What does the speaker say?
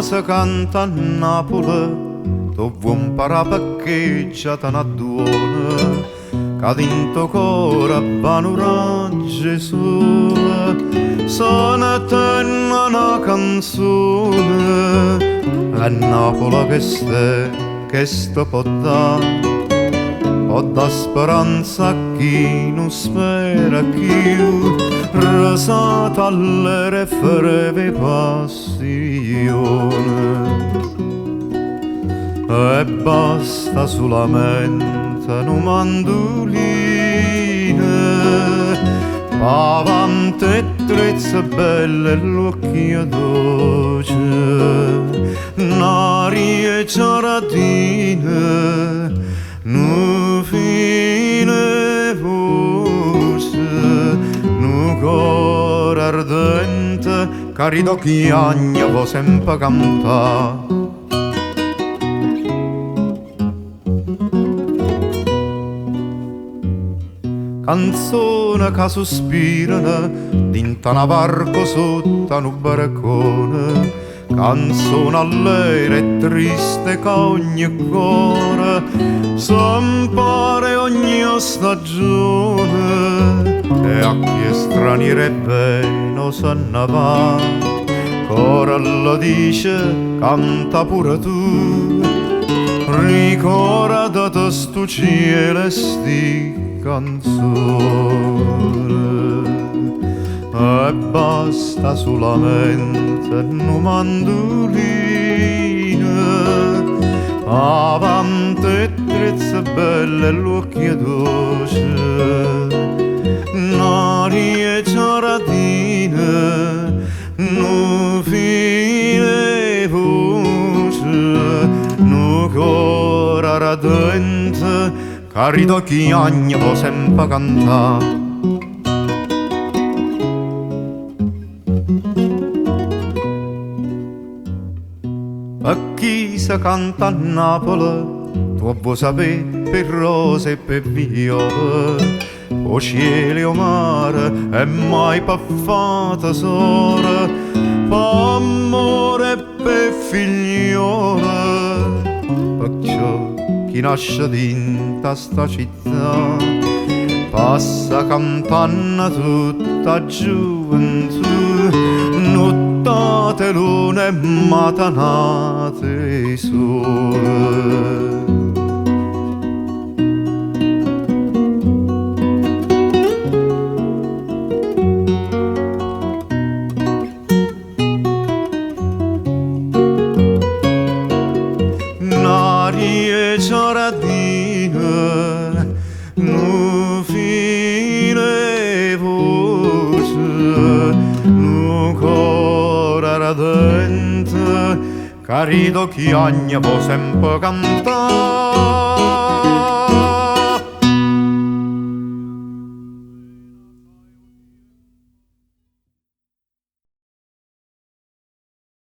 se canta a Napoli, dove un parapaccheggia te n'adduona, che dentro cuore vanura Gesù, se ne tenne una canzone, a Napoli che sto può da speranza a chi non spera più, rasata alle refreve passione. E basta solamente un mandolino, avanti e trezze belle l'occhio dolce, n'aria e giardine, nu fine voce, nu cor ardente, cari d'occhi agni vo sempre cantare. Canzone che sospirano dinta una barco sotto un barcone, canzone allegra e triste che ogni cuore s'ampare ogni stagione, e a chi straniere bene se ne va, cora lo dice canta pure tu, ricordate sto cielo sti canzone, e basta solamente un mandolino, avanti e trezze belle l'occhio dolce, n'aria e giardine, nu fine voce, nu cor ardente, cari d'occhi agni vo sempre cantare. A chi se canta a Napoli, tu vuoi sapere per rose e per viole, o cielo e o mare, e mai per fata sora, per amore e per figliole. Perciò chi nasce dinta sta città passa cantando tutta gioventù, nottate lune e matanate sole. N'aria e giardine, nu fine voce, nu cor ardente, cari d'occhi agni vo sempre cantare.